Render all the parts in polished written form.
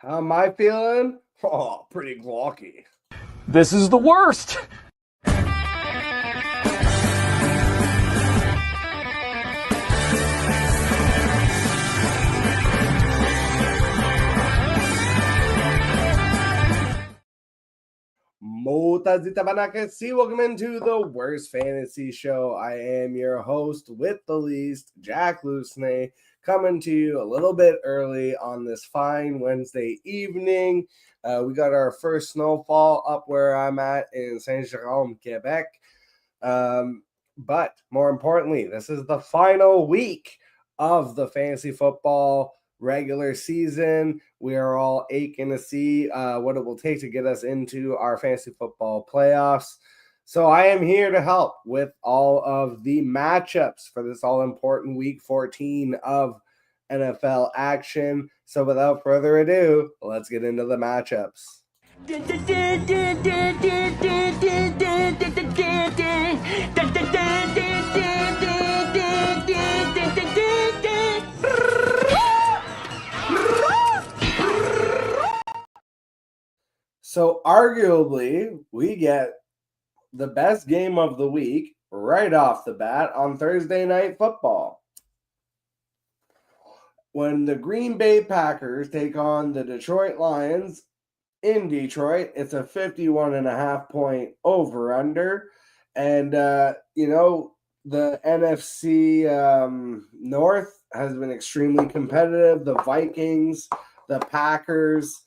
How am I feeling? Oh, pretty glocky. This is the worst. Motazita Banakasi. Welcome into the Worst Fantasy Show. I am your host with the least, Jack Lucenay, coming to you a little bit early on this fine Wednesday evening. We got our first snowfall up where I'm at in Saint-Jérôme, Quebec. But more importantly, this is the final week of the fantasy football regular season. We are all aching to see what it will take to get us into our fantasy football playoffs. So I am here to help with all of the matchups for this all-important week 14 of NFL action. So without further ado, let's get into the matchups. So arguably, we get the best game of the week right off the bat on Thursday Night Football, when the Green Bay Packers take on the Detroit Lions in Detroit. It's a 51.5-point over-under. And, the NFC North has been extremely competitive. The Vikings, the Packers,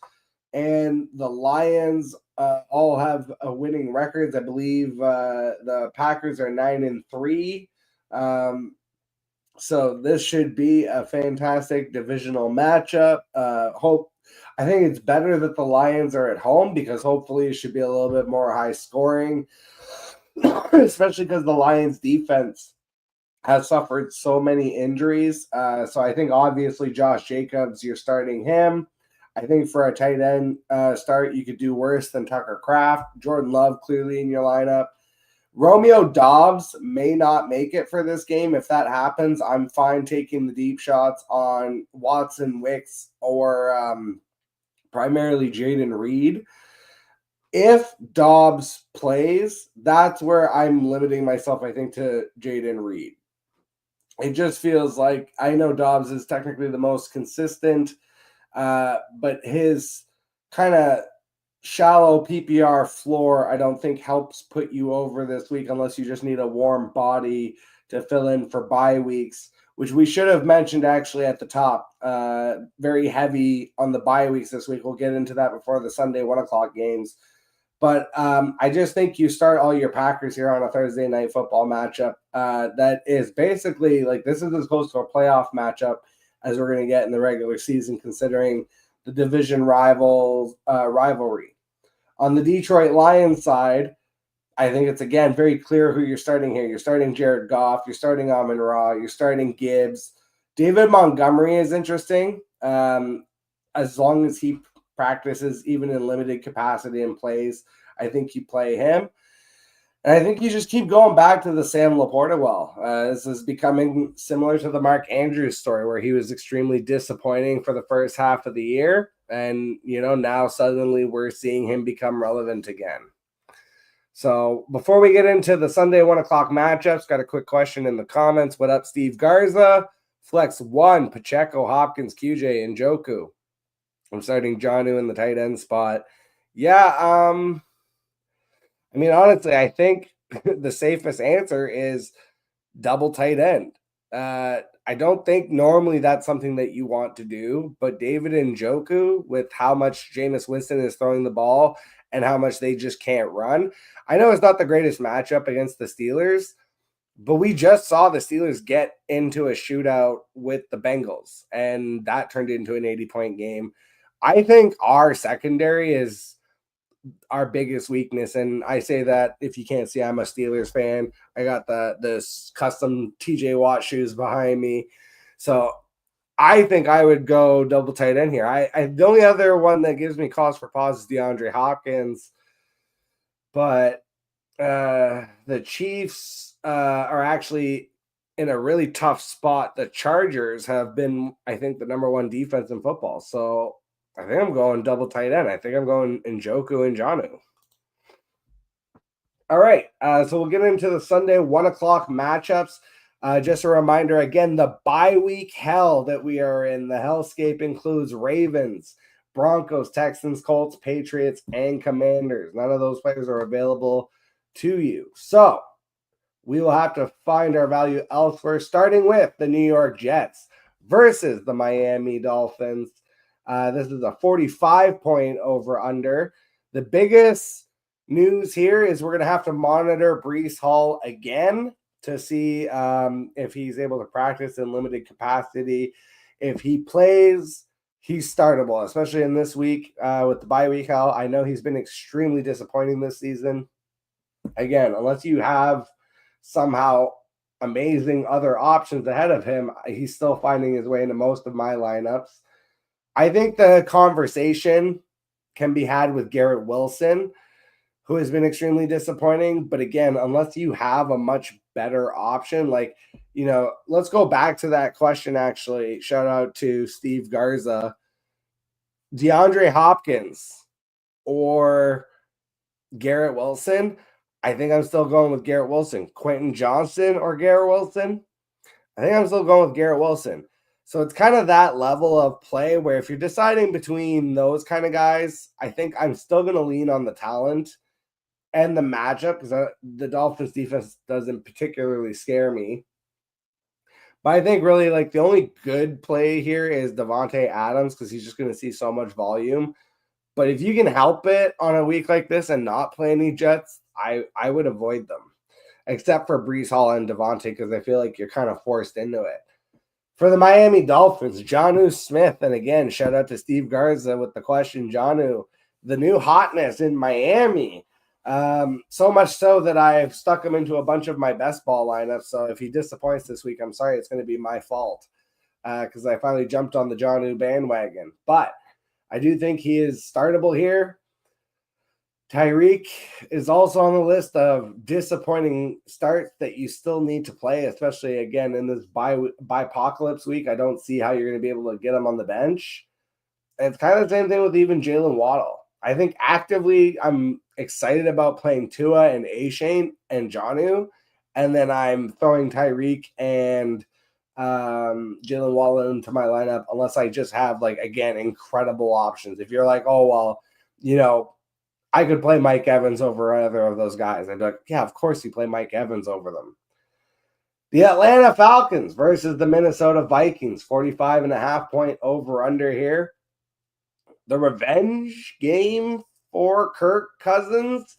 and the Lions all have winning records. I believe the Packers are 9-3. So this should be a fantastic divisional matchup. I think it's better that the Lions are at home because hopefully it should be a little bit more high scoring, especially because the Lions defense has suffered so many injuries. So I think obviously Josh Jacobs, you're starting him. I think for a tight end start, you could do worse than Tucker Kraft. Jordan Love clearly in your lineup. Romeo Doubs may not make it for this game. If that happens, I'm fine taking the deep shots on Watson, Wicks, or primarily Jaden Reed. If Doubs plays, that's where I'm limiting myself, I think, to Jaden Reed. It just feels like, I know Doubs is technically the most consistent, but his kind of shallow PPR floor, I don't think helps put you over this week unless you just need a warm body to fill in for bye weeks, which we should have mentioned actually at the top. Very heavy on the bye weeks this week. We'll get into that before the Sunday 1 o'clock games. But I just think you start all your Packers here on a Thursday night football matchup that is basically like, this is as close to a playoff matchup as we're going to get in the regular season, considering the division rivalry. On the Detroit Lions side, I think it's, again, very clear who you're starting here. You're starting Jared Goff. You're starting Amon-Ra. You're starting Gibbs. David Montgomery is interesting as long as he practices, even in limited capacity and plays. I think you play him. And I think you just keep going back to the Sam Laporta well. This is becoming similar to the Mark Andrews story, where he was extremely disappointing for the first half of the year. And, now suddenly we're seeing him become relevant again. So before we get into the Sunday 1 o'clock matchups, got a quick question in the comments. What up, Steve Garza? Flex 1, Pacheco, Hopkins, QJ, and Njoku. I'm starting Jonnu in the tight end spot. Yeah, honestly, I think the safest answer is double tight end. I don't think normally that's something that you want to do, but David Njoku, with how much Jameis Winston is throwing the ball and how much they just can't run. I know it's not the greatest matchup against the Steelers, but we just saw the Steelers get into a shootout with the Bengals, and that turned into an 80-point game. I think our secondary is our biggest weakness, and I say that, if you can't see, I'm a Steelers fan. I got the custom TJ Watt shoes behind me, so I think I would go double tight end here. I the only other one that gives me cause for pause is DeAndre Hopkins, but the Chiefs are actually in a really tough spot. The Chargers have been, I think, the number one defense in football, so I think I'm going double tight end. I think I'm going Njoku and Jonnu. All right, so we'll get into the Sunday 1 o'clock matchups. Just a reminder, again, the bye week hell that we are in, the hellscape includes Ravens, Broncos, Texans, Colts, Patriots, and Commanders. None of those players are available to you. So we will have to find our value elsewhere, starting with the New York Jets versus the Miami Dolphins. This is a 45-point over-under. The biggest news here is we're going to have to monitor Breece Hall again to see if he's able to practice in limited capacity. If he plays, he's startable, especially in this week with the bye week. I know he's been extremely disappointing this season. Again, unless you have somehow amazing other options ahead of him, he's still finding his way into most of my lineups. I think the conversation can be had with Garrett Wilson, who has been extremely disappointing. But again, unless you have a much better option, like, let's go back to that question, actually. Shout out to Steve Garza. DeAndre Hopkins or Garrett Wilson? I think I'm still going with Garrett Wilson. Quentin Johnston or Garrett Wilson? I think I'm still going with Garrett Wilson. So it's kind of that level of play where if you're deciding between those kind of guys, I think I'm still going to lean on the talent and the matchup because the Dolphins defense doesn't particularly scare me. But I think really like the only good play here is Devontae Adams because he's just going to see so much volume. But if you can help it on a week like this and not play any Jets, I would avoid them, except for Breece Hall and Devontae because I feel like you're kind of forced into it. For the Miami Dolphins, Jonnu Smith, and again, shout out to Steve Garza with the question, Jonnu, the new hotness in Miami. So much so that I've stuck him into a bunch of my best ball lineups. So if he disappoints this week, I'm sorry, it's going to be my fault because I finally jumped on the Jonnu bandwagon. But I do think he is startable here. Tyreek is also on the list of disappointing starts that you still need to play, especially, again, in this bipocalypse week. I don't see how you're going to be able to get him on the bench. And it's kind of the same thing with even Jalen Waddle. I think actively I'm excited about playing Tua and Achane and Jonnu, and then I'm throwing Tyreek and Jalen Waddle into my lineup unless I just have, like, again, incredible options. If you're like, oh, well, I could play Mike Evans over either of those guys. I'd be like, yeah, of course you play Mike Evans over them. The Atlanta Falcons versus the Minnesota Vikings, 45.5-point over-under here. The revenge game for Kirk Cousins.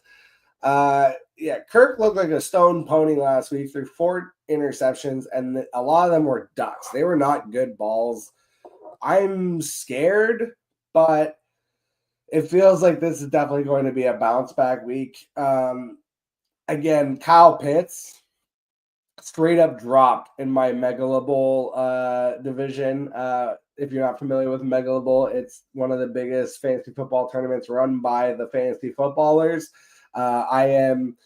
Kirk looked like a stone pony last week through 4 interceptions, and a lot of them were ducks. They were not good balls. I'm scared, but it feels like this is definitely going to be a bounce back week. Again, Kyle Pitts straight up dropped in my Megala Bowl division. If you're not familiar with Megala Bowl, it's one of the biggest fantasy football tournaments run by the fantasy footballers. I am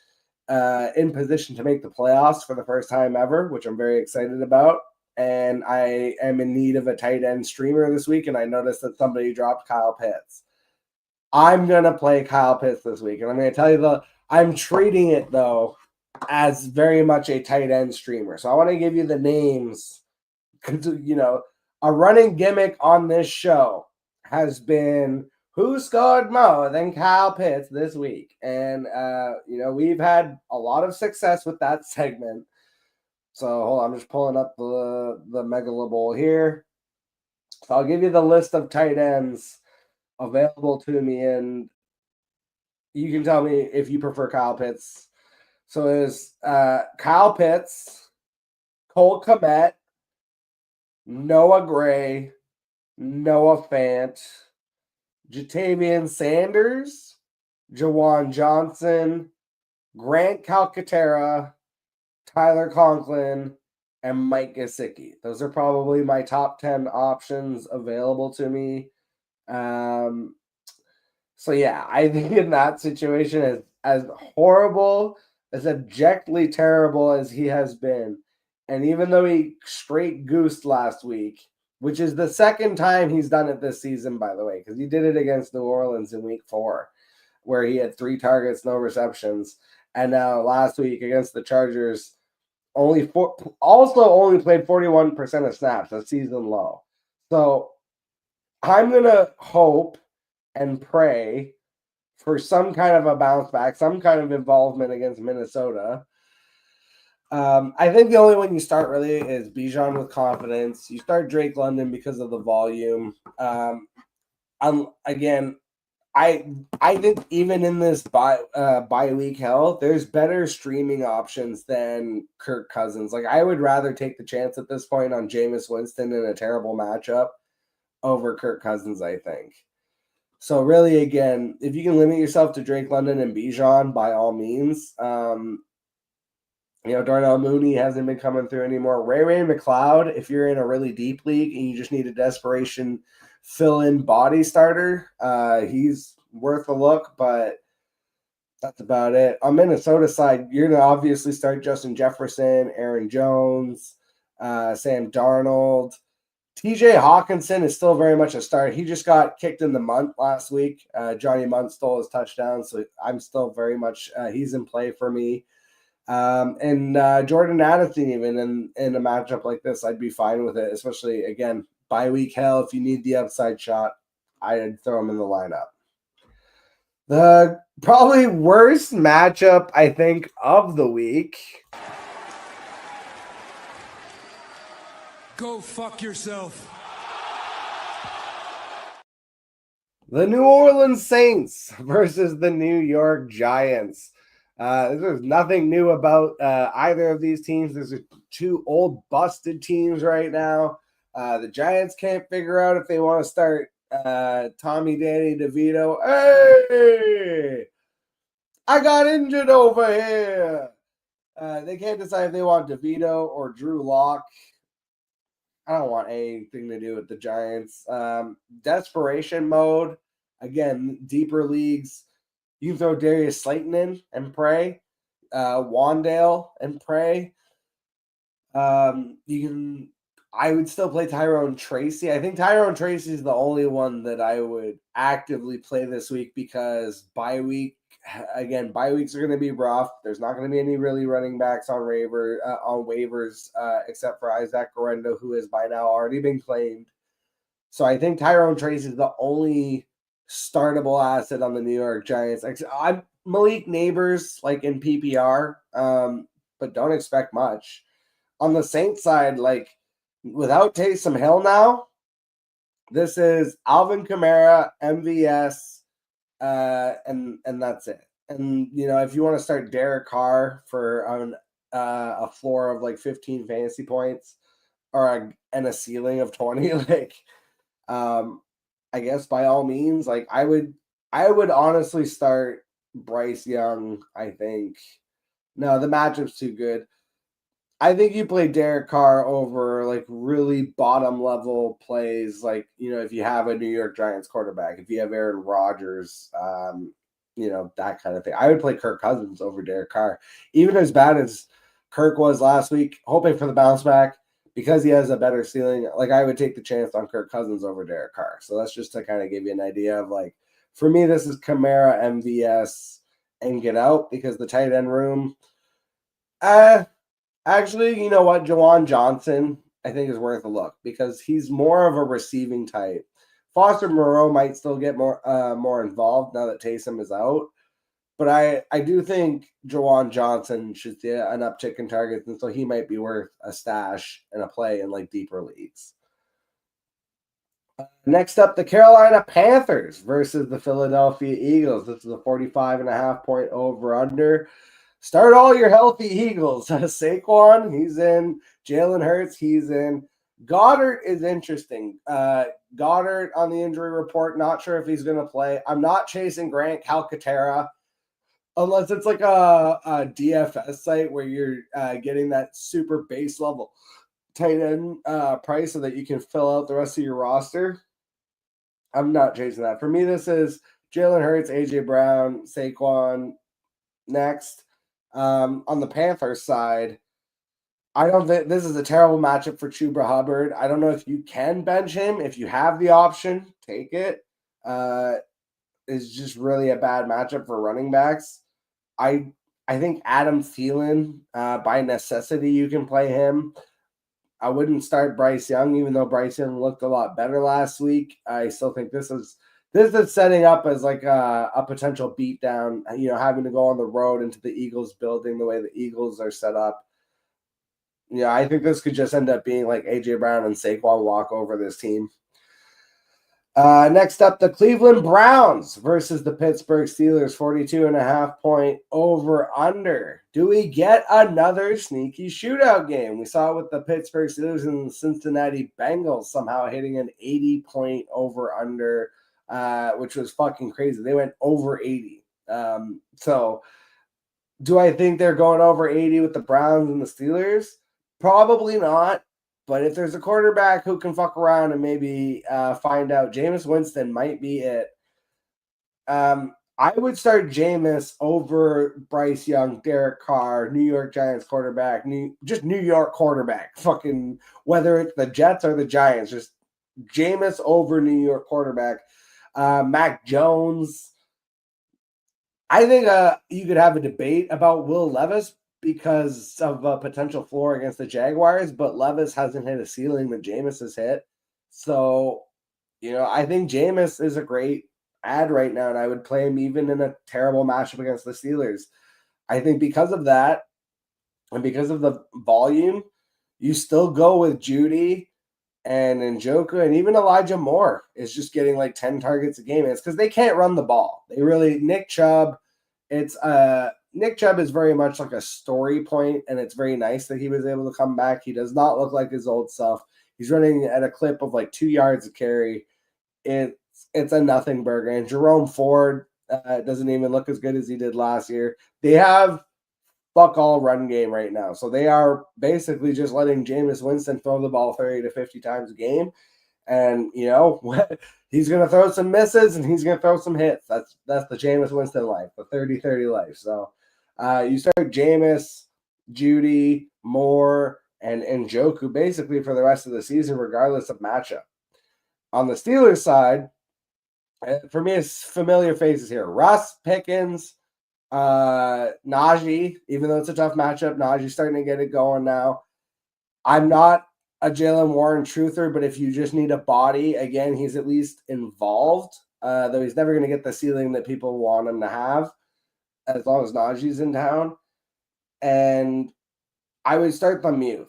in position to make the playoffs for the first time ever, which I'm very excited about. And I am in need of a tight end streamer this week, and I noticed that somebody dropped Kyle Pitts. I'm going to play Kyle Pitts this week, and I'm going to tell you I'm treating it, though, as very much a tight end streamer. So I want to give you the names. A running gimmick on this show has been who scored more than Kyle Pitts this week. And, we've had a lot of success with that segment. So hold on, I'm just pulling up the Megala Bowl here. So I'll give you the list of tight ends available to me, and you can tell me if you prefer Kyle Pitts. So there's Kyle Pitts, Cole Kmet, Noah Gray, Noah Fant, Jatavian Sanders, Jawan Johnson, Grant Calcaterra, Tyler Conklin, and Mike Gesicki. Those are probably my top 10 options available to me. So yeah, I think in that situation, as horrible, as abjectly terrible as he has been, and even though he straight goosed last week, which is the second time he's done it this season, by the way, because he did it against New Orleans in week 4, where he had 3 targets, no receptions. And now last week against the Chargers, only played 41% of snaps, a season low. So I'm going to hope and pray for some kind of a bounce back, some kind of involvement against Minnesota. I think the only one you start really is Bijan with confidence. You start Drake London because of the volume. Again, I think even in this bye week hell, there's better streaming options than Kirk Cousins. Like, I would rather take the chance at this point on Jameis Winston in a terrible matchup over Kirk Cousins, I think. So really, again, if you can limit yourself to Drake London and Bijan, by all means. Darnell Mooney hasn't been coming through anymore. Ray McLeod, if you're in a really deep league and you just need a desperation fill-in body starter, he's worth a look, but that's about it. On Minnesota side, you're going to obviously start Justin Jefferson, Aaron Jones, Sam Darnold. TJ Hawkinson is still very much a start. He just got kicked in the munt last week. Johnny Munt stole his touchdown, so I'm still very much he's in play for me. And Jordan Addison, even in a matchup like this, I'd be fine with it, especially, again, bye week hell. If you need the upside shot, I'd throw him in the lineup. The probably worst matchup, I think, of the week. Go fuck yourself. The New Orleans Saints versus the New York Giants. There's nothing new about either of these teams. There's 2 old busted teams right now. The Giants can't figure out if they want to start Tommy Danny DeVito. Hey, I got injured over here. They can't decide if they want DeVito or Drew Lock. I don't want anything to do with the Giants. Desperation mode. Again, deeper leagues. You can throw Darius Slayton in and pray. Wandale and pray. I would still play Tyrone Tracy. I think Tyrone Tracy is the only one that I would actively play this week because bye weeks are going to be rough. There's not going to be any really running backs on waivers except for Isaac Guerrero, who has by now already been claimed. So I think Tyrone Tracy is the only startable asset on the New York Giants. I'm Malik Neighbors, like in PPR, but don't expect much. On the Saints side, without Taysom Hill now, this is Alvin Kamara, MVS, and that's it. And, if you want to start Derek Carr for a floor of 15 fantasy points and a ceiling of 20, I guess by all means, I would honestly start Bryce Young, I think. No, the matchup's too good. I think you play Derek Carr over really bottom level plays, if you have a New York Giants quarterback, if you have Aaron Rodgers, that kind of thing. I would play Kirk Cousins over Derek Carr. Even as bad as Kirk was last week, hoping for the bounce back, because he has a better ceiling, I would take the chance on Kirk Cousins over Derek Carr. So that's just to kind of give you an idea of for me, this is Kamara, MVS, and get out because the tight end room. Actually, you know what? Jawan Johnson, I think, is worth a look because he's more of a receiving type. Foster Moreau might still get more involved now that Taysom is out. But I do think Jawan Johnson should see an uptick in targets, and so he might be worth a stash and a play in deeper leagues. Next up, the Carolina Panthers versus the Philadelphia Eagles. This is a 45.5 point over-under. Start all your healthy Eagles. Saquon, he's in. Jalen Hurts, he's in. Goddard is interesting. Goddard on the injury report, not sure if he's going to play. I'm not chasing Grant Calcaterra unless it's a DFS site where you're getting that super base level tight end price so that you can fill out the rest of your roster. I'm not chasing that. For me, this is Jalen Hurts, AJ Brown, Saquon next. On the Panthers side, I don't think this is a terrible matchup for Chuba Hubbard. I don't know if you can bench him. If you have the option, take it. It's just really a bad matchup for running backs. I think Adam Thielen, by necessity, you can play him. I wouldn't start Bryce Young, even though Bryce Young looked a lot better last week. I still think this is setting up as like a potential beatdown. Having to go on the road into the Eagles building the way the Eagles are set up. I think this could just end up being like AJ Brown and Saquon walk over this team. Next up, the Cleveland Browns versus the Pittsburgh Steelers, 42.5-point over-under. Do we get another sneaky shootout game? We saw it with the Pittsburgh Steelers and the Cincinnati Bengals somehow hitting an 80-point over-under, which was fucking crazy. They went over 80. So do I think they're going over 80 with the Browns and the Steelers? Probably not. But if there's a quarterback who can fuck around and maybe find out, Jameis Winston might be it. I would start Jameis over Bryce Young, Derek Carr, New York Giants quarterback, New York quarterback. Fucking whether it's the Jets or the Giants, just Jameis over New York quarterback. Mac Jones. I think you could have a debate about Will Levis because of a potential floor against the Jaguars, but Levis hasn't hit a ceiling that Jameis has hit. So, I think Jameis is a great ad right now, and I would play him even in a terrible matchup against the Steelers. I think because of that, and because of the volume, you still go with Judy and Njoku, and even Elijah Moore is just getting like 10 targets a game. And it's because they can't run the ball. Nick Chubb, Nick Chubb is very much like a story point, and it's very nice that he was able to come back. He does not look like his old self. He's running at a clip of like 2 yards a carry. It's a nothing burger. And Jerome Ford doesn't even look as good as he did last year. They have fuck all run game right now. So they are basically just letting Jameis Winston throw the ball 30 to 50 times a game. And, he's going to throw some misses and he's going to throw some hits. That's the Jameis Winston life, the 30-30 life. So you start Jameis, Judy, Moore, and Njoku basically for the rest of the season, regardless of matchup. On the Steelers side, for me, it's familiar faces here. Russ, Pickens, Najee, even though it's a tough matchup, Najee's starting to get it going now. I'm not a Jaylen Warren truther, but if you just need a body, again, he's at least involved, though he's never going to get the ceiling that people want him to have as long as Najee's in town. And I would start Lemieux.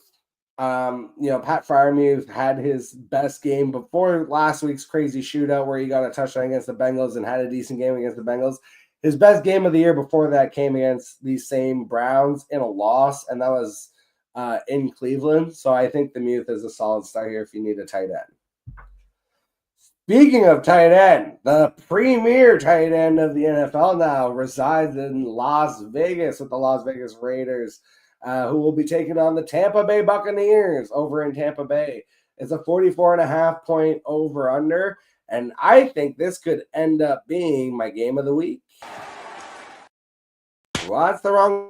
Pat Freiermuth had his best game before last week's crazy shootout where he got a touchdown against the Bengals and had a decent game against the Bengals. His best game of the year before that came against these same Browns in a loss, and that was in Cleveland. So I think Lemieux is a solid start here if you need a tight end. Speaking of tight end, the premier tight end of the NFL now resides in Las Vegas with the Las Vegas Raiders, who will be taking on the Tampa Bay Buccaneers over in Tampa Bay. It's a 44.5-point over-under, and I think this could end up being my game of the week. Well, that's the wrong.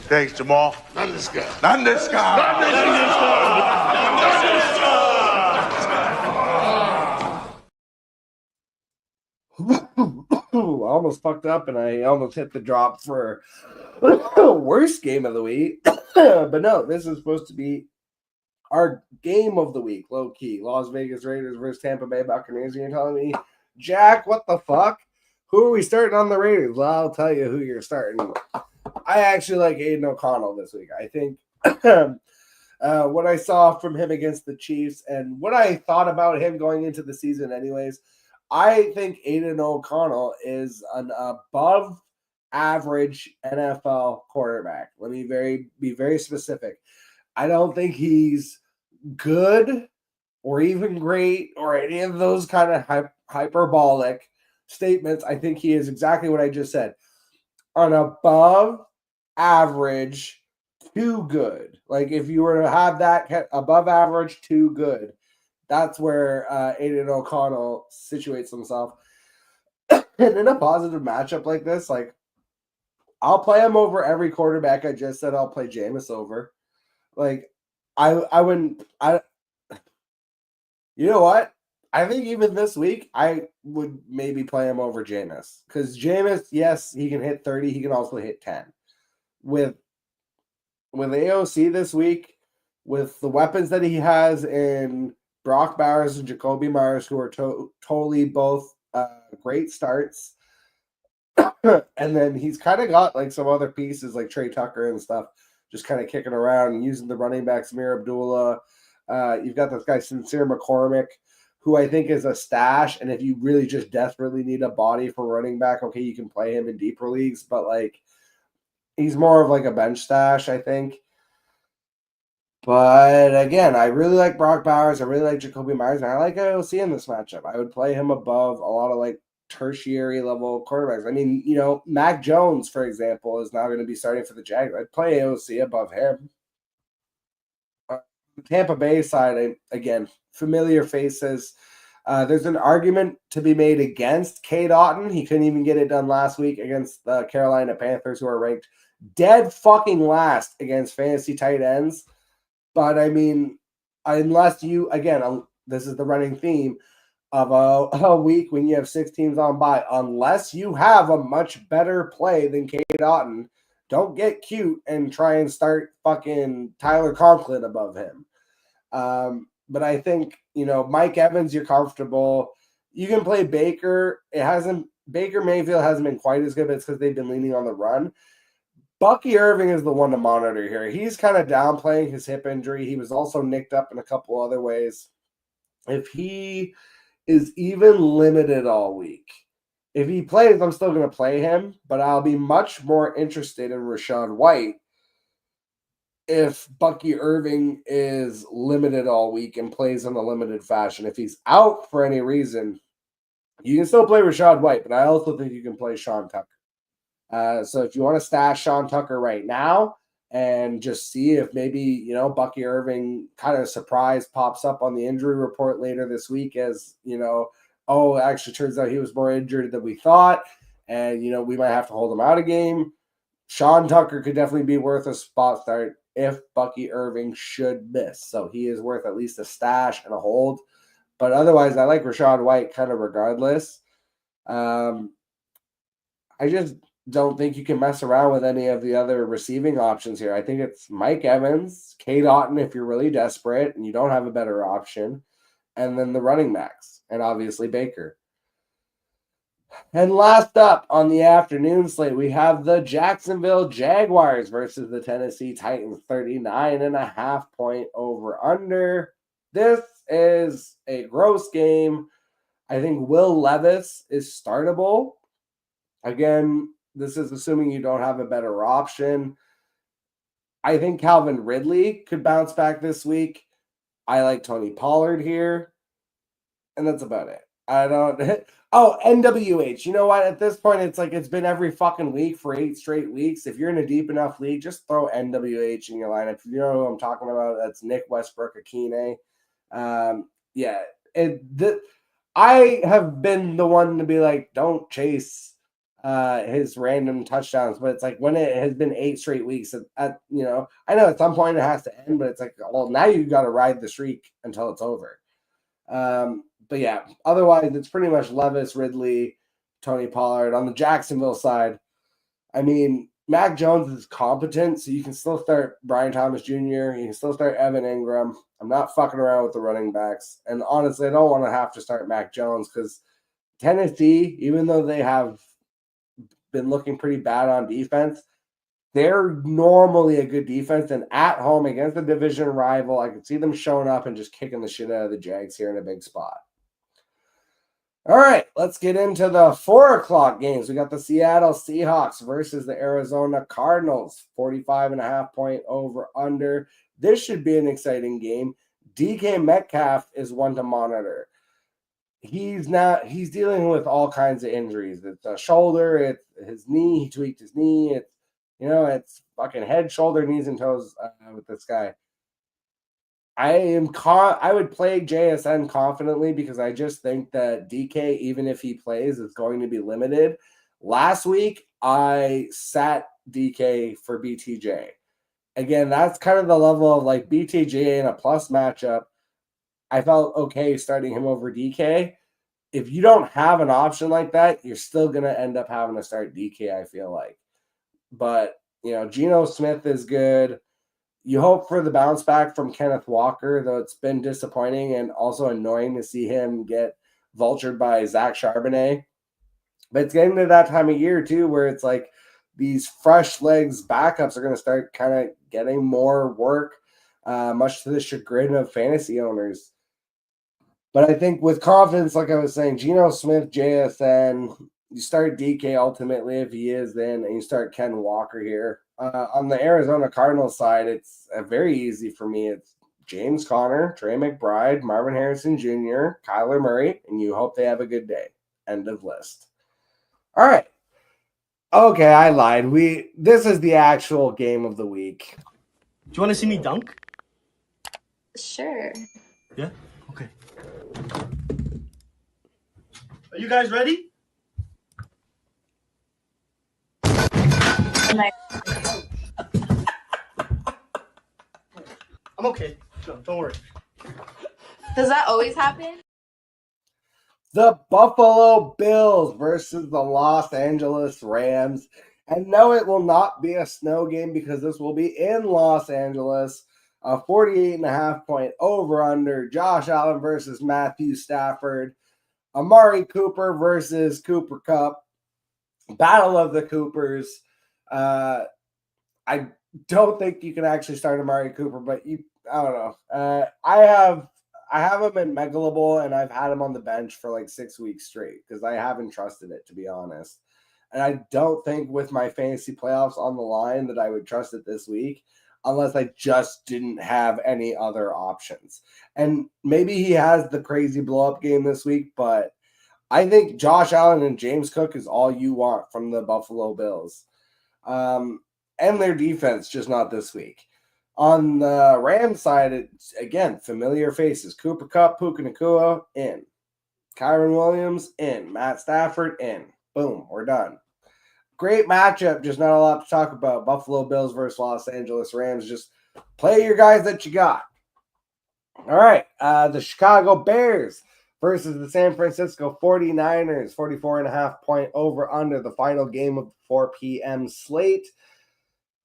Thanks, Jamal. Not this guy. Not this guy. Not this guy. Not this guy. I almost fucked up and I almost hit the drop for worst game of the week. But no, this is supposed to be our game of the week, low key. Las Vegas Raiders versus Tampa Bay Buccaneers. And you're telling me, Jack, what the fuck? Who are we starting on the Raiders? Well, I'll tell you who you're starting. I actually like Aiden O'Connell this week. I think what I saw from him against the Chiefs and what I thought about him going into the season anyways, I think Aiden O'Connell is an above average NFL quarterback. Let me be very specific. I don't think he's good or even great or any of those kind of hyperbolic statements. I think he is exactly what I just said. An above average to good. Like if you were to have that above average to good, that's where Aiden O'Connell situates himself. And in a positive matchup like this, like I'll play him over every quarterback. I just said I'll play Jameis over. Like, I wouldn't. You know what? I think even this week, I would maybe play him over Jameis. Because Jameis, yes, he can hit 30. He can also hit 10. With AOC this week, with the weapons that he has in Brock Bowers and Jacoby Myers, who are totally both great starts. And then he's kind of got like some other pieces like Trey Tucker and stuff just kind of kicking around and using the running backs, Samir Abdullah. You've got this guy, Sincere McCormick, who I think is a stash. And if you really just desperately need a body for running back, okay, you can play him in deeper leagues. But like, he's more of like a bench stash, I think. But again, I really like Brock Bowers. I really like Jacoby Myers. And I like AOC in this matchup. I would play him above a lot of like tertiary level quarterbacks. I mean, Mac Jones, for example, is now going to be starting for the Jags. I'd play AOC above him. Tampa Bay side, again, familiar faces. There's an argument to be made against Cade Otton. He couldn't even get it done last week against the Carolina Panthers, who are ranked dead fucking last against fantasy tight ends. But I mean, unless you, again, this is the running theme of a week when you have 6 teams on bye, unless you have a much better play than Cade Otton, don't get cute and try and start fucking Tyler Conklin above him. But I think, Mike Evans, you're comfortable. You can play Baker. Baker Mayfield hasn't been quite as good, but it's because they've been leaning on the run. Bucky Irving is the one to monitor here. He's kind of downplaying his hip injury. He was also nicked up in a couple other ways. If he is even limited all week, if he plays, I'm still going to play him, but I'll be much more interested in Rachaad White if Bucky Irving is limited all week and plays in a limited fashion. If he's out for any reason, you can still play Rachaad White, but I also think you can play Sean Tucker. So if you want to stash Sean Tucker right now and just see if maybe, Bucky Irving kind of surprise pops up on the injury report later this week as, it actually turns out he was more injured than we thought. And, we might have to hold him out a game. Sean Tucker could definitely be worth a spot start if Bucky Irving should miss. So he is worth at least a stash and a hold. But otherwise, I like Rachaad White kind of regardless. I just don't think you can mess around with any of the other receiving options here. I think it's Mike Evans, Cade Otton if you're really desperate and you don't have a better option, and then the running backs, and obviously Baker. And last up on the afternoon slate, we have the Jacksonville Jaguars versus the Tennessee Titans, 39.5 point over under. This is a gross game. I think Will Levis is startable. Again, this is assuming you don't have a better option. I think Calvin Ridley could bounce back this week. I like Tony Pollard here. And that's about it. I don't. Oh, NWH. You know what? At this point, it's like it's been every fucking week for 8 straight weeks. If you're in a deep enough league, just throw NWH in your lineup. If you know who I'm talking about, that's Nick Westbrook-Akine. I have been the one to be like, don't chase his random touchdowns, but it's like when it has been 8 straight weeks, I know at some point it has to end, but it's like, well, now you've got to ride the streak until it's over. But yeah, otherwise it's pretty much Levis, Ridley, Tony Pollard. On the Jacksonville side, I mean, Mac Jones is competent, so you can still start Brian Thomas Jr., you can still start Evan Ingram. I'm not fucking around with the running backs. And honestly, I don't want to have to start Mac Jones because Tennessee, even though they have been looking pretty bad on defense, they're normally a good defense, and at home against a division rival, I could see them showing up and just kicking the shit out of the Jags here in a big spot. All right, let's get into the 4 o'clock games. We got the Seattle Seahawks versus the Arizona Cardinals, 45.5 point over under. This should be an exciting game. DK Metcalf is one to monitor. He's dealing with all kinds of injuries. It's a shoulder, it's his knee, he tweaked his knee, it's fucking head, shoulder, knees, and toes with this guy. I would play JSN confidently because I just think that DK, even if he plays, is going to be limited. Last week, I sat DK for BTJ. Again, that's kind of the level of like BTJ in a plus matchup. I felt okay starting him over DK. If you don't have an option like that, you're still going to end up having to start DK, I feel like. But, Geno Smith is good. You hope for the bounce back from Kenneth Walker, though it's been disappointing and also annoying to see him get vultured by Zach Charbonnet. But it's getting to that time of year, too, where it's like these fresh legs backups are going to start kind of getting more work, much to the chagrin of fantasy owners. But I think with confidence, like I was saying, Geno Smith, JSN, you start DK ultimately if he is then, and you start Ken Walker here. On the Arizona Cardinals side, it's very easy for me. It's James Conner, Trey McBride, Marvin Harrison Jr., Kyler Murray, and you hope they have a good day. End of list. All right. Okay, I lied. This is the actual game of the week. Do you want to see me dunk? Sure. Yeah? Okay. Are you guys ready? I'm okay. No, don't worry. Does that always happen? The Buffalo Bills versus the Los Angeles Rams. And no, it will not be a snow game because this will be in Los Angeles. A 48.5-point over-under. Josh Allen versus Matthew Stafford. Amari Cooper versus Cooper Kupp. Battle of the Coopers. I don't think you can actually start Amari Cooper, but I don't know. I have him in Megalable, and I've had him on the bench for like 6 weeks straight because I haven't trusted it, to be honest. And I don't think with my fantasy playoffs on the line that I would trust it this week unless I just didn't have any other options. And maybe he has the crazy blow-up game this week, but I think Josh Allen and James Cook is all you want from the Buffalo Bills. And their defense, just not this week. On the Rams side, it's, again, familiar faces. Cooper Kupp, Puka Nacua, in. Kyron Williams, in. Matt Stafford, in. Boom, we're done. Great matchup, just not a lot to talk about. Buffalo Bills versus Los Angeles Rams. Just play your guys that you got. All right, the Chicago Bears versus the San Francisco 49ers. 44.5-point over under the final game of the 4 p.m. slate.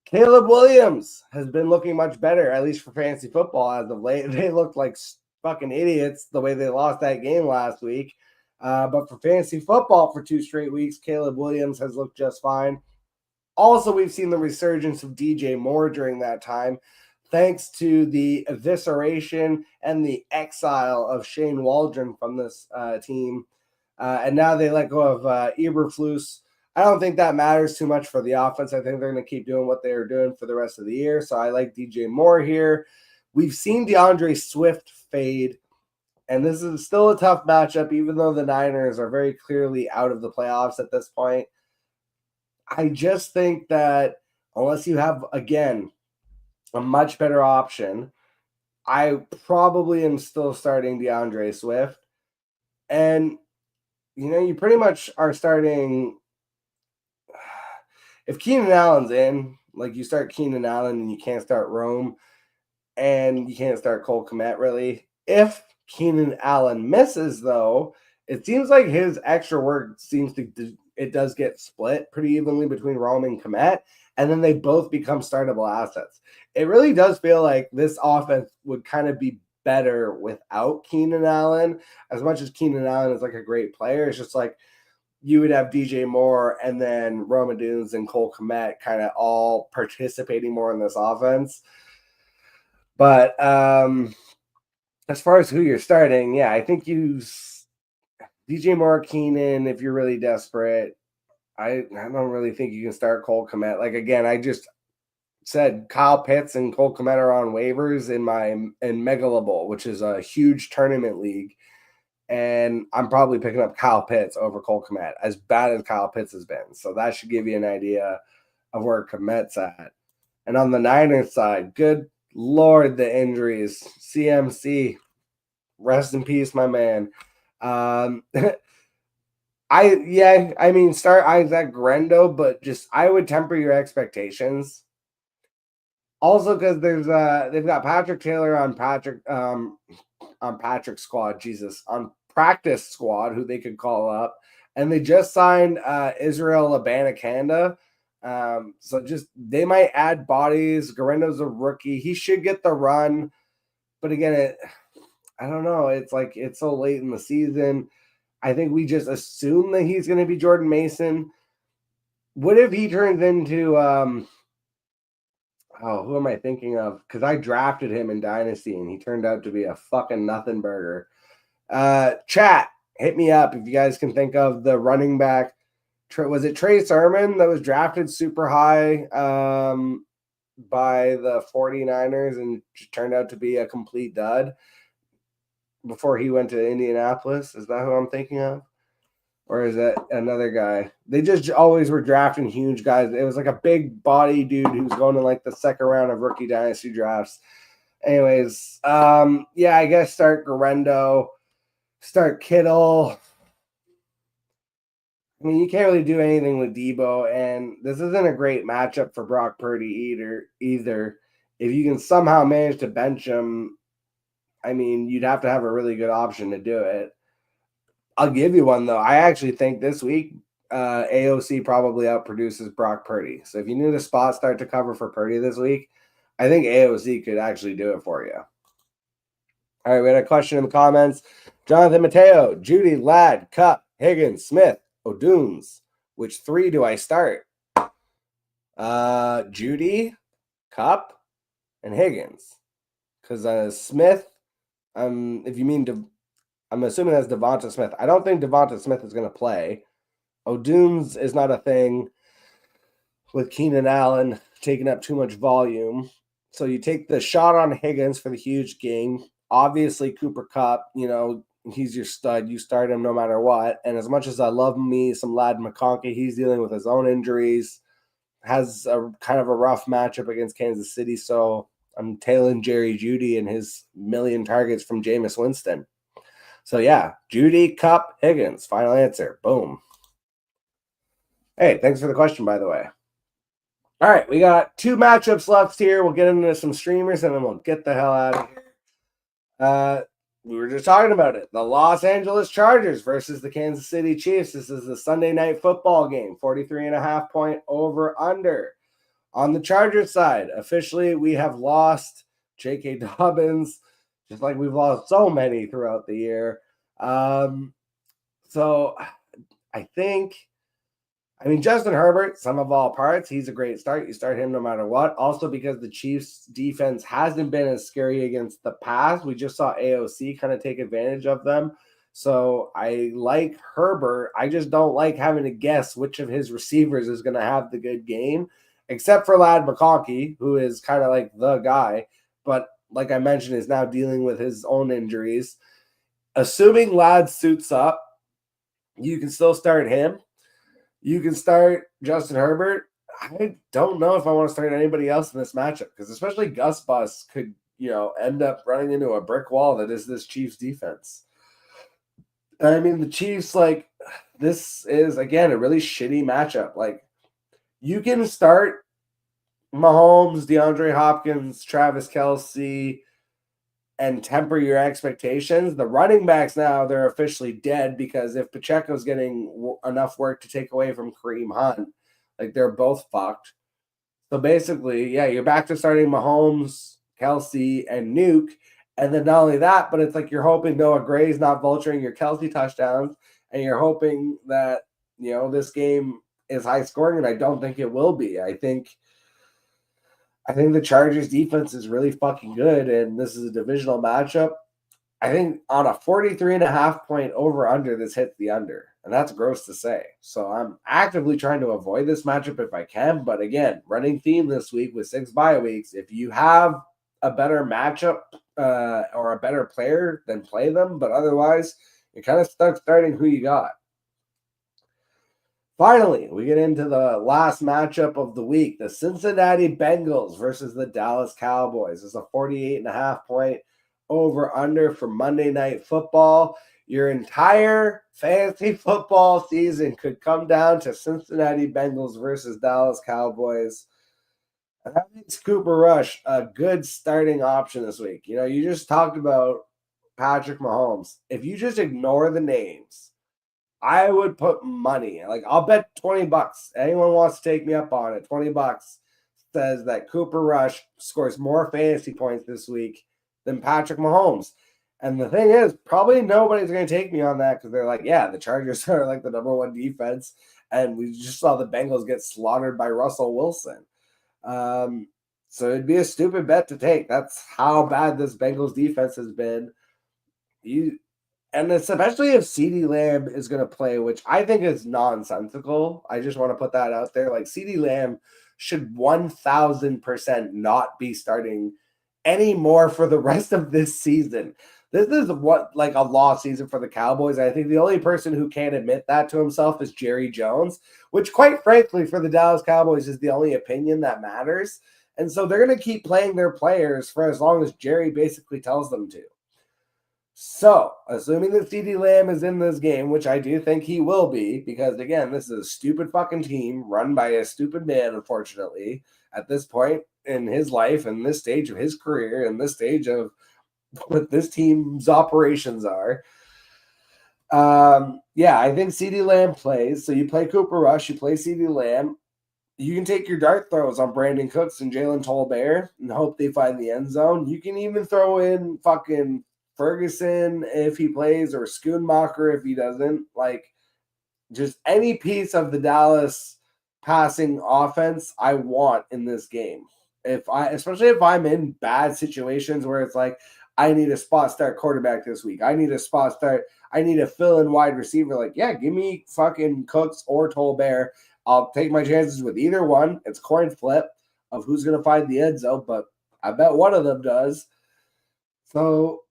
Caleb Williams has been looking much better, at least for fantasy football as of late. They looked like fucking idiots the way they lost that game last week. But for fantasy football for 2 straight weeks, Caleb Williams has looked just fine. Also, we've seen the resurgence of DJ Moore during that time, thanks to the evisceration and the exile of Shane Waldron from this team. And now they let go of Eberflus. I don't think that matters too much for the offense. I think they're going to keep doing what they're doing for the rest of the year. So I like DJ Moore here. We've seen DeAndre Swift fade. And this is still a tough matchup, even though the Niners are very clearly out of the playoffs at this point. I just think that unless you have, again, a much better option, I probably am still starting DeAndre Swift. And, you pretty much are starting. If Keenan Allen's in, like you start Keenan Allen and you can't start Rome and you can't start Cole Kmet, really. If Keenan Allen misses, though, it seems like his extra work it does get split pretty evenly between Rome and Kmet, and then they both become startable assets. It really does feel like this offense would kind of be better without Keenan Allen. As much as Keenan Allen is like a great player, it's just like you would have DJ Moore and then Roma Dunes and Cole Kmet kind of all participating more in this offense. But as far as who you're starting, yeah, I think you DJ Moore, Keenan if you're really desperate. I don't really think you can start Cole Kmet. Like, again, I just said Kyle Pitts and Cole Kmet are on waivers in Megalable, which is a huge tournament league. And I'm probably picking up Kyle Pitts over Cole Kmet, as bad as Kyle Pitts has been. So that should give you an idea of where Kmet's at. And on the Niners side, good Lord, the injuries. CMC, rest in peace, my man. I I mean, start Isaac Guerrero, but just I would temper your expectations. Also, because they've got Patrick Taylor on Patrick's squad, on practice squad, who they could call up, and they just signed Israel Abanikanda. So just they might add bodies. Guerrero's a rookie; he should get the run, but again, I don't know. It's like it's so late in the season. I think we just assume that he's going to be Jordan Mason. What if he turns into who am I thinking of? Because I drafted him in Dynasty and he turned out to be a fucking nothing burger. Chat, hit me up if you guys can think of the running back. Was it Trey Sermon that was drafted super high by the 49ers and turned out to be a complete dud before he went to Indianapolis? Is that who I'm thinking of? Or is that another guy? They just always were drafting huge guys. It was like a big body dude who's going to like the second round of rookie dynasty drafts. Anyways, I guess start Guerrero, start Kittle. I mean, you can't really do anything with Debo, and this isn't a great matchup for Brock Purdy either. If you can somehow manage to bench him, I mean, you'd have to have a really good option to do it. I'll give you one, though. I actually think this week AOC probably outproduces Brock Purdy. So if you need a spot start to cover for Purdy this week, I think AOC could actually do it for you. All right, we had a question in the comments. Jonathan Mateo, Judy, Ladd, Cup, Higgins, Smith, O'Doones. Which three do I start? Judy, Cup, and Higgins. Because Smith, if you mean I'm assuming that's Devonta Smith. I don't think Devonta Smith is going to play. O'Doones is not a thing with Keenan Allen taking up too much volume. So you take the shot on Higgins for the huge game. Obviously, Cooper Kupp, he's your stud. You start him no matter what. And as much as I love me some Ladd McConkey, he's dealing with his own injuries, has a kind of a rough matchup against Kansas City. So I'm tailing Jerry Jeudy and his million targets from Jameis Winston. So, Judy, Cup, Higgins. Final answer. Boom. Hey, thanks for the question, by the way. All right, we got 2 matchups left here. We'll get into some streamers, and then we'll get the hell out of here. We were just talking about it. The Los Angeles Chargers versus the Kansas City Chiefs. This is the Sunday night football game. 43.5 point over-under. On the Chargers side, officially, we have lost J.K. Dobbins, just like we've lost so many throughout the year. So I think, Justin Herbert, sum of all parts, he's a great start. You start him no matter what. Also because the Chiefs defense hasn't been as scary against the pass. We just saw AOC kind of take advantage of them. So I like Herbert. I just don't like having to guess which of his receivers is going to have the good game, except for Ladd McConkey, who is kind of like the guy. But like I mentioned, is now dealing with his own injuries. Assuming Ladd suits up, you can still start him. You can start Justin Herbert. I don't know if I want to start anybody else in this matchup because especially Gus Bus could, end up running into a brick wall that is this Chiefs defense. The Chiefs, this is, again, a really shitty matchup. You can start Mahomes, DeAndre Hopkins, Travis Kelce, and temper your expectations. The running backs now, they're officially dead because if Pacheco's getting enough work to take away from Kareem Hunt, they're both fucked. So basically, you're back to starting Mahomes, Kelce, and Nuke. And then not only that, but it's you're hoping Noah Gray's not vulturing your Kelce touchdowns, and you're hoping that, this game is high scoring, and I don't think it will be. I think the Chargers defense is really fucking good, and this is a divisional matchup. I think on a 43.5 point over-under, this hits the under, and that's gross to say. So I'm actively trying to avoid this matchup if I can, but again, running theme this week with 6 bye weeks. If you have a better matchup or a better player, then play them, but otherwise, you're kind of stuck starting who you got. Finally, we get into the last matchup of the week. The Cincinnati Bengals versus the Dallas Cowboys. It's a 48.5 point over-under for Monday Night Football. Your entire fantasy football season could come down to Cincinnati Bengals versus Dallas Cowboys. And that makes Cooper Rush a good starting option this week. You know, you just talked about Patrick Mahomes. If you just ignore the names, I would put money. Like, I'll bet $20. Anyone wants to take me up on it, $20 says that Cooper Rush scores more fantasy points this week than Patrick Mahomes. And the thing is, probably nobody's going to take me on that because they're like, yeah, the Chargers are like the number one defense. And we just saw the Bengals get slaughtered by Russell Wilson. So it'd be a stupid bet to take. That's how bad this Bengals defense has been. And especially if CeeDee Lamb is going to play, which I think is nonsensical. I just want to put that out there. Like, CeeDee Lamb should 1,000% not be starting anymore for the rest of this season. This is what, like, a lost season for the Cowboys. I think the only person who can't admit that to himself is Jerry Jones, which, quite frankly, for the Dallas Cowboys is the only opinion that matters. And so they're going to keep playing their players for as long as Jerry basically tells them to. So, assuming that CeeDee Lamb is in this game, which I do think he will be, because, again, this is a stupid fucking team run by a stupid man, unfortunately, at this point in his life and this stage of his career and this stage of what this team's operations are. Yeah, I think CeeDee Lamb plays. So you play Cooper Rush, you play CeeDee Lamb. You can take your dart throws on Brandon Cooks and Jalen Tolbert and hope they find the end zone. You can even throw in fucking Ferguson if he plays or Schoonmaker if he doesn't. Like, just any piece of the Dallas passing offense I want in this game. Especially if I'm in bad situations where it's like, I need a spot start quarterback this week. I need a spot start. I need a fill-in wide receiver. Like, yeah, give me fucking Cooks or Tolbert. I'll take my chances with either one. It's coin flip of who's going to find the end zone, but I bet one of them does. So,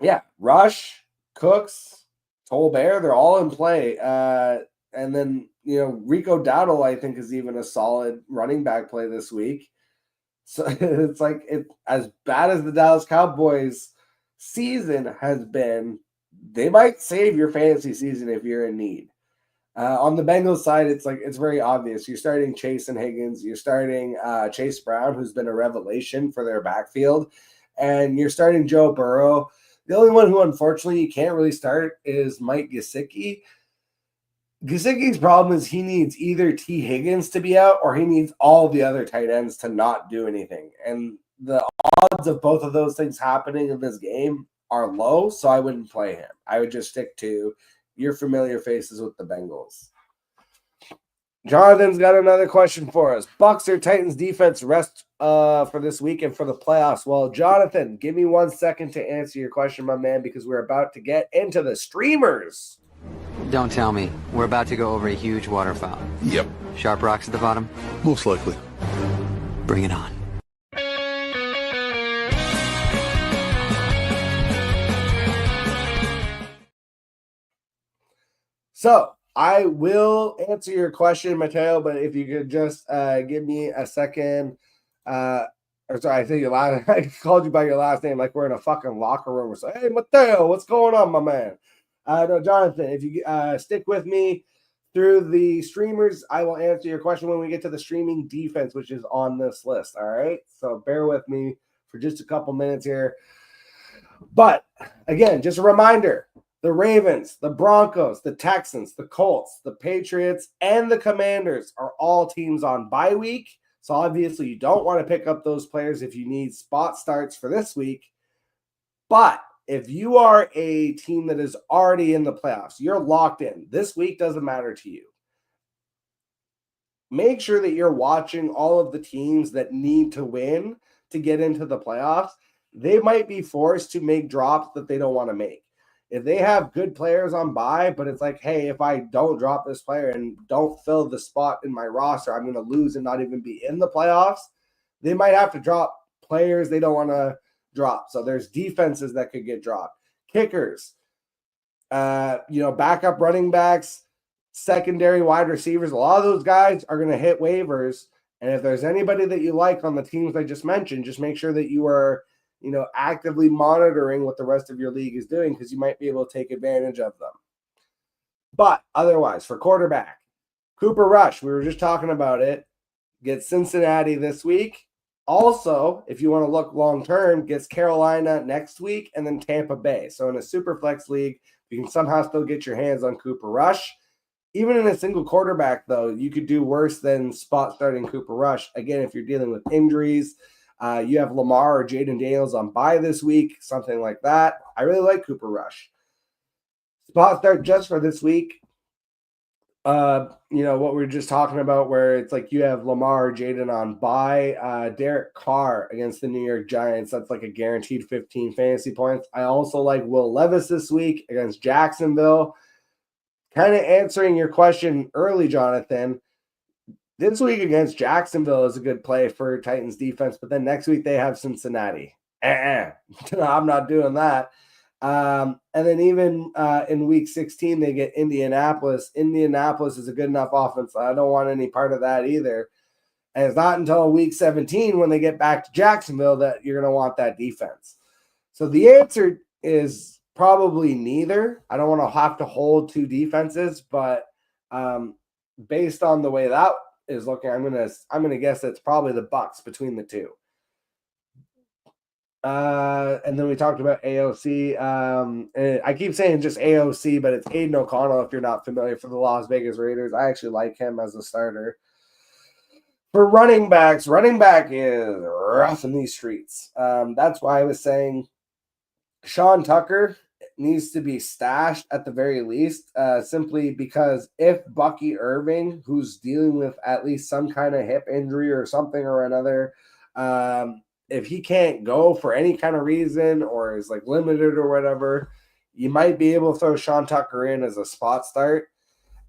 yeah, Rush, Cooks, Tolbert, they're all in play. And then, you know, Rico Dowdle, I think, is even a solid running back play this week. So it's like, as bad as the Dallas Cowboys season has been, they might save your fantasy season if you're in need. On the Bengals side, it's like, it's very obvious. You're starting Chase and Higgins. You're starting Chase Brown, who's been a revelation for their backfield. And you're starting Joe Burrow. The only one who, unfortunately, you can't really start is Mike Gesicki. Gesicki's problem is he needs either T. Higgins to be out or he needs all the other tight ends to not do anything. And the odds of both of those things happening in this game are low, so I wouldn't play him. I would just stick to your familiar faces with the Bengals. Jonathan's got another question for us. Bucks or Titans defense rest for this week and for the playoffs? Well, Jonathan, give me 1 second to answer your question, my man, because we're about to get into the streamers. Don't tell me. We're about to go over a huge waterfall. Yep. Sharp rocks at the bottom? Most likely. Bring it on. So, I will answer your question, Mateo, but if you could just give me a second. Or sorry, I think I called you by your last name like we're in a fucking locker room or so. Hey, Mateo, what's going on, my man? No, Jonathan, if you stick with me through the streamers, I will answer your question when we get to the streaming defense, which is on this list. All right. So bear with me for just a couple minutes here. But again, just a reminder, the Ravens, the Broncos, the Texans, the Colts, the Patriots, and the Commanders are all teams on bye week. So obviously you don't want to pick up those players if you need spot starts for this week. But if you are a team that is already in the playoffs, you're locked in. This week doesn't matter to you. Make sure that you're watching all of the teams that need to win to get into the playoffs. They might be forced to make drops that they don't want to make. If they have good players on bye, but it's like, hey, if I don't drop this player and don't fill the spot in my roster, I'm going to lose and not even be in the playoffs. They might have to drop players they don't want to drop. So there's defenses that could get dropped. Kickers, backup running backs, secondary wide receivers. A lot of those guys are going to hit waivers. And if there's anybody that you like on the teams I just mentioned, just make sure that you are actively monitoring what the rest of your league is doing because you might be able to take advantage of them. But otherwise, for quarterback, Cooper Rush, we were just talking about it, gets Cincinnati this week. Also, if you want to look long-term, gets Carolina next week and then Tampa Bay. So in a super flex league, you can somehow still get your hands on Cooper Rush. Even in a single quarterback, though, you could do worse than spot starting Cooper Rush. Again, if you're dealing with injuries, you have Lamar or Jaden Daniels on bye this week, something like that. I really like Cooper Rush. Spot start just for this week. What we were just talking about, where it's like you have Lamar or Jaden on bye. Derek Carr against the New York Giants. That's like a guaranteed 15 fantasy points. I also like Will Levis this week against Jacksonville. Kind of answering your question early, Jonathan. This week against Jacksonville is a good play for Titans defense, but then next week they have Cincinnati. I'm not doing that. And then even in week 16, they get Indianapolis. Indianapolis is a good enough offense. I don't want any part of that either. And it's not until week 17 when they get back to Jacksonville that you're going to want that defense. So the answer is probably neither. I don't want to have to hold two defenses, but based on the way that is looking, I'm gonna guess it's probably the Bucs between the two. And then we talked about AOC. I keep saying just AOC, but it's Aiden O'Connell if you're not familiar, for the Las Vegas Raiders. I actually like him as a starter. For running backs, running back is rough in these streets. That's why I was saying Sean Tucker needs to be stashed at the very least, simply because if Bucky Irving, who's dealing with at least some kind of hip injury or something or another, if he can't go for any kind of reason or is like limited or whatever, you might be able to throw Sean Tucker in as a spot start.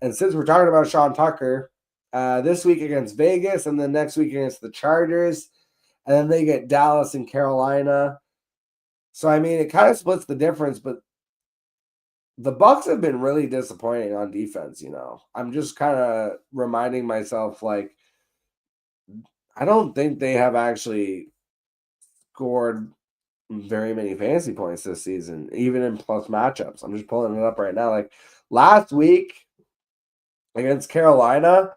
And since we're talking about Sean Tucker, this week against Vegas and then next week against the Chargers, and then they get Dallas and Carolina. So, I mean, it kind of splits the difference, but the Bucs have been really disappointing on defense, I'm just kind of reminding myself, like, I don't think they have actually scored very many fantasy points this season, even in plus matchups. I'm just pulling it up right now. Like, last week against Carolina,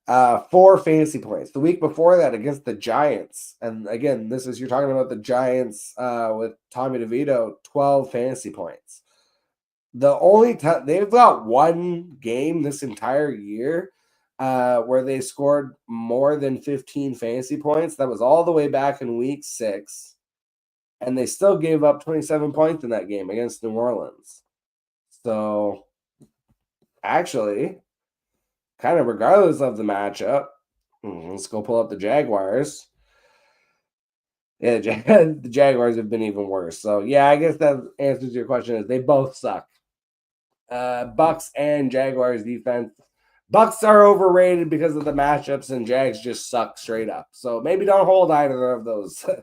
4 fantasy points. The week before that against the Giants, and again, you're talking about the Giants with Tommy DeVito, 12 fantasy points. The only time they've got one game this entire year where they scored more than 15 fantasy points. That was all the way back in week 6, and they still gave up 27 points in that game against New Orleans. So, actually, kind of regardless of the matchup, let's go pull up the Jaguars. Yeah, the Jaguars have been even worse. So, yeah, I guess that answers your question is they both suck. Bucs and Jaguars defense. Bucs are overrated because of the matchups, and Jags just suck straight up. So maybe don't hold either of those. You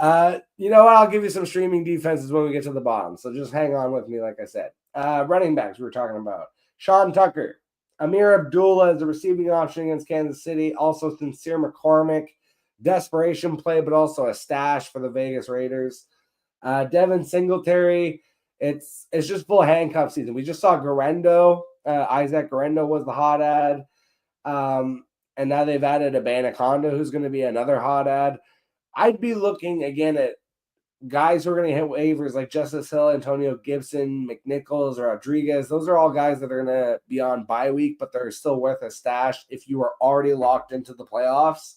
know what? I'll give you some streaming defenses when we get to the bottom. So just hang on with me, like I said. Running backs we were talking about. Sean Tucker. Amir Abdullah is a receiving option against Kansas City. Also Sincere McCormick. Desperation play, but also a stash for the Vegas Raiders. Devin Singletary. It's just full handcuff season. We just saw Garendo. Isaac Garendo was the hot ad. And now they've added Anaconda, who's going to be another hot ad. I'd be looking again at guys who are going to hit waivers like Justice Hill, Antonio Gibson, McNichols, or Rodriguez. Those are all guys that are going to be on bye week, but they're still worth a stash if you are already locked into the playoffs.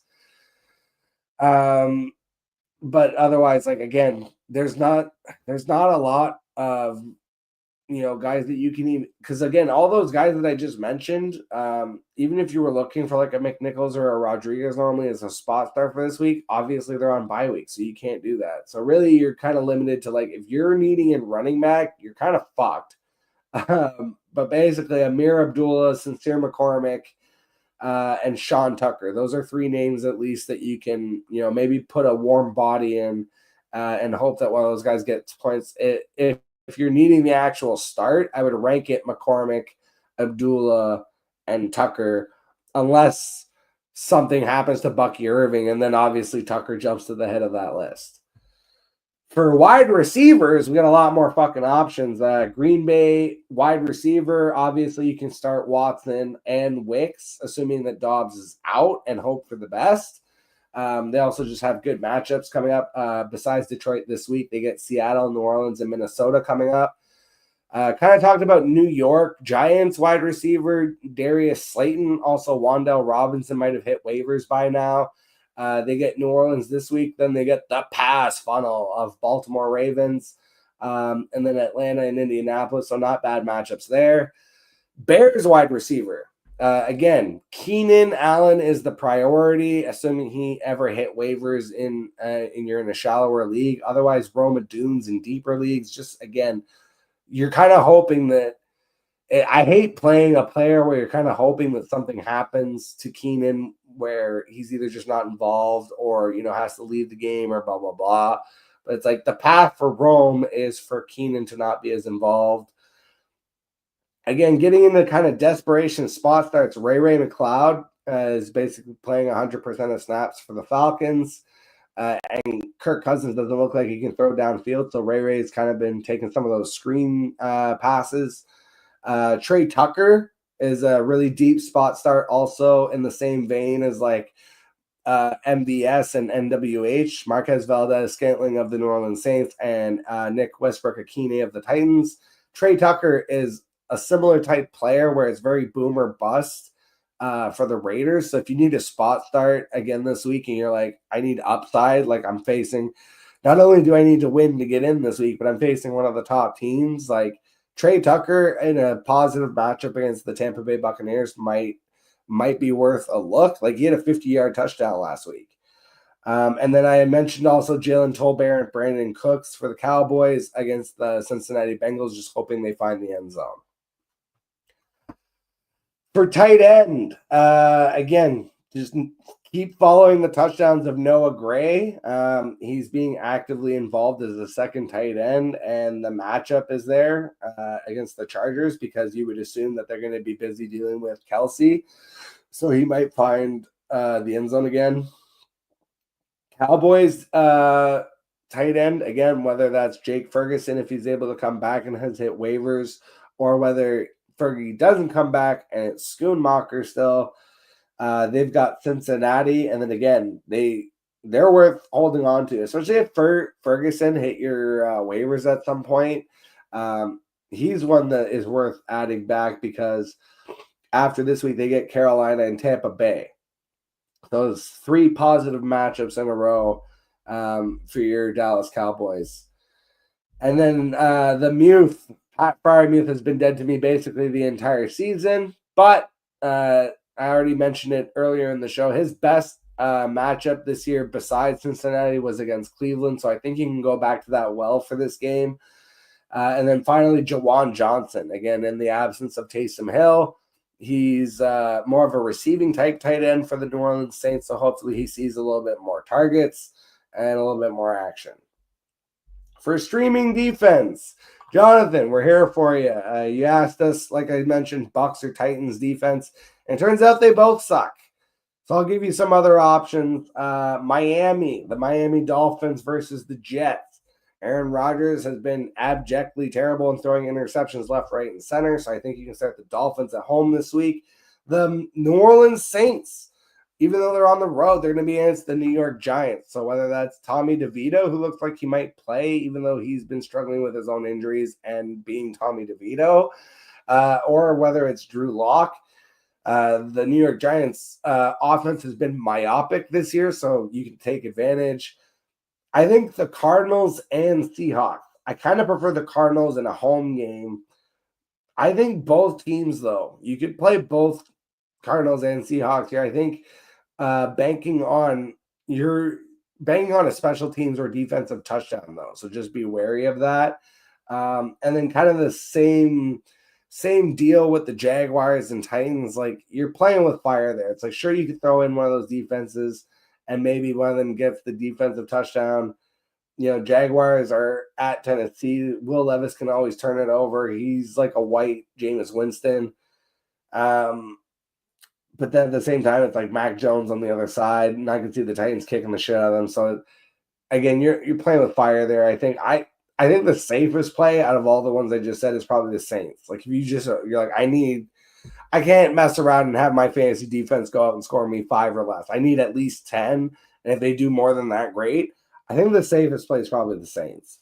But otherwise, like, again, there's not a lot of guys that you can even, because again, all those guys that I just mentioned, even if you were looking for like a McNichols or a Rodriguez normally as a spot start for this week, obviously they're on bye week, so you can't do that. So really, you're kind of limited to, like, if you're needing a running back, you're kind of fucked. But basically, Amir Abdullah, Sincere McCormick, and Sean Tucker. Those are 3 names at least that you can, maybe put a warm body in and hope that one of those guys gets points. If you're needing the actual start, I would rank it McCormick, Abdullah, and Tucker, unless something happens to Bucky Irving, and then obviously Tucker jumps to the head of that list. For wide receivers, we got a lot more fucking options. Green Bay wide receiver, obviously you can start Watson and Wicks, assuming that Dobbs is out, and hope for the best. They also just have good matchups coming up. Besides Detroit this week, they get Seattle, New Orleans, and Minnesota coming up. Kind of talked about New York Giants wide receiver Darius Slayton. Also, Wan'Dale Robinson might have hit waivers by now. They get New Orleans this week. Then they get the pass funnel of Baltimore Ravens. And then Atlanta and Indianapolis. So not bad matchups there. Bears wide receiver. Again, Keenan Allen is the priority, assuming he ever hit waivers in you're in a shallower league. Otherwise, Roma Dunes in deeper leagues. Just again, you're kind of hoping that. I hate playing a player where you're kind of hoping that something happens to Keenan where he's either just not involved or, has to leave the game or blah, blah, blah. But it's like the path for Rome is for Keenan to not be as involved. Again, getting into kind of desperation spot starts. Ray McLeod is basically playing 100% of snaps for the Falcons. And Kirk Cousins doesn't look like he can throw downfield. So Ray's kind of been taking some of those screen passes. Trey Tucker is a really deep spot start, also in the same vein as like MVS and NWH, Marquez Valdez-Scantling of the New Orleans Saints, and Nick Westbrook-Akine of the Titans. Trey Tucker is a similar type player where it's very boom or bust for the Raiders. So if you need a spot start again this week and you're like, I need upside, like I'm facing, not only do I need to win to get in this week, but I'm facing one of the top teams, like Trey Tucker in a positive matchup against the Tampa Bay Buccaneers might be worth a look. Like he had a 50-yard touchdown last week. And then I mentioned also Jalen Tolbert and Brandon Cooks for the Cowboys against the Cincinnati Bengals, just hoping they find the end zone. For tight end, again, just keep following the touchdowns of Noah Gray. He's being actively involved as a second tight end, and the matchup is there against the Chargers because you would assume that they're going to be busy dealing with Kelsey. So he might find the end zone again. Cowboys tight end, again, whether that's Jake Ferguson, if he's able to come back and has hit waivers, or whether Fergie doesn't come back and it's Schoonmaker still. They've got Cincinnati, and then again, they're worth holding on to, especially if Ferguson hit your waivers at some point. He's one that is worth adding back because after this week, they get Carolina and Tampa Bay. Those three positive matchups in a row for your Dallas Cowboys. And then the Muth, Pat Fryermuth has been dead to me basically the entire season, but I already mentioned it earlier in the show. His best matchup this year besides Cincinnati was against Cleveland, so I think you can go back to that well for this game. And then finally, Jawan Johnson, again, in the absence of Taysom Hill. He's more of a receiving type tight end for the New Orleans Saints, so hopefully he sees a little bit more targets and a little bit more action. For streaming defense, Jonathan, we're here for you. You asked us, like I mentioned, Bucs or Titans defense, and it turns out they both suck. So I'll give you some other options. The Miami Dolphins versus the Jets. Aaron Rodgers has been abjectly terrible in throwing interceptions left, right, and center, so I think you can start the Dolphins at home this week. The New Orleans Saints, even though they're on the road, they're going to be against the New York Giants. So whether that's Tommy DeVito, who looks like he might play, even though he's been struggling with his own injuries and being Tommy DeVito, or whether it's Drew Lock. The New York Giants offense has been myopic this year, so you can take advantage. I think the Cardinals and Seahawks. I kind of prefer the Cardinals in a home game. I think both teams, though, you could play both Cardinals and Seahawks here. I think banking on a special teams or defensive touchdown, though. So just be wary of that. And then kind of the same deal with the Jaguars and Titans. Like, you're playing with fire there. It's like, sure, you could throw in one of those defenses and maybe one of them gets the defensive touchdown. Jaguars are at Tennessee. Will Levis can always turn it over. He's like a white Jameis Winston. But then at the same time, it's like Mac Jones on the other side, and I can see the Titans kicking the shit out of them. So again, you're playing with fire there. I think the safest play out of all the ones I just said is probably the Saints. Like if you're like, I can't mess around and have my fantasy defense go out and score me 5 or less. I need at least 10, and if they do more than that, great. I think the safest play is probably the Saints.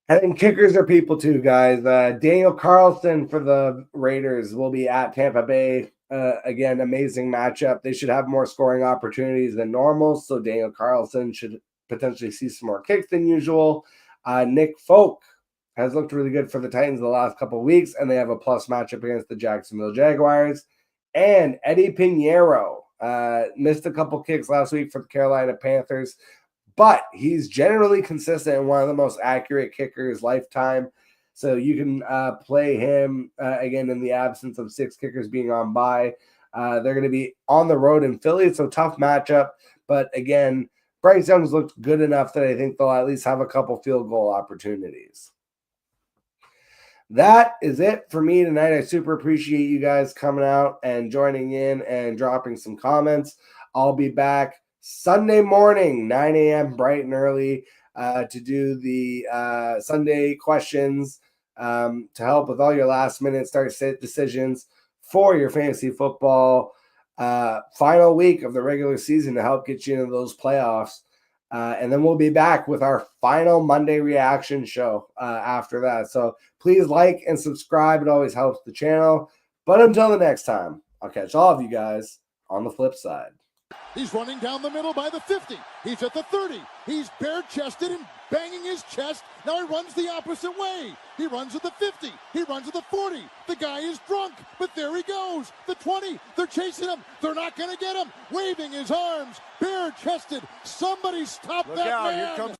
And then kickers are people too, guys. Daniel Carlson for the Raiders will be at Tampa Bay. Again, amazing matchup. They should have more scoring opportunities than normal, so Daniel Carlson should potentially see some more kicks than usual. Nick Folk has looked really good for the Titans the last couple of weeks, and they have a plus matchup against the Jacksonville Jaguars. And Eddie Pinheiro missed a couple kicks last week for the Carolina Panthers, but he's generally consistent and one of the most accurate kickers lifetime. So you can play him again in the absence of 6 kickers being on bye. They're going to be on the road in Philly, so tough matchup. But again, Bryce Young's looked good enough that I think they'll at least have a couple field goal opportunities. That is it for me tonight. I super appreciate you guys coming out and joining in and dropping some comments. I'll be back Sunday morning, 9 a.m. bright and early to do the Sunday questions to help with all your last-minute start-sit decisions for your fantasy football final week of the regular season to help get you into those playoffs. And then we'll be back with our final Monday reaction show after that. So please like and subscribe. It always helps the channel. But until the next time, I'll catch all of you guys on the flip side. He's running down the middle by the 50. He's at the 30. He's bare-chested and banging his chest. Now he runs the opposite way. He runs at the 50. He runs at the 40. The guy is drunk, but there he goes. The 20. They're chasing him. They're not going to get him. Waving his arms, bare-chested. Somebody stop that man. Here comes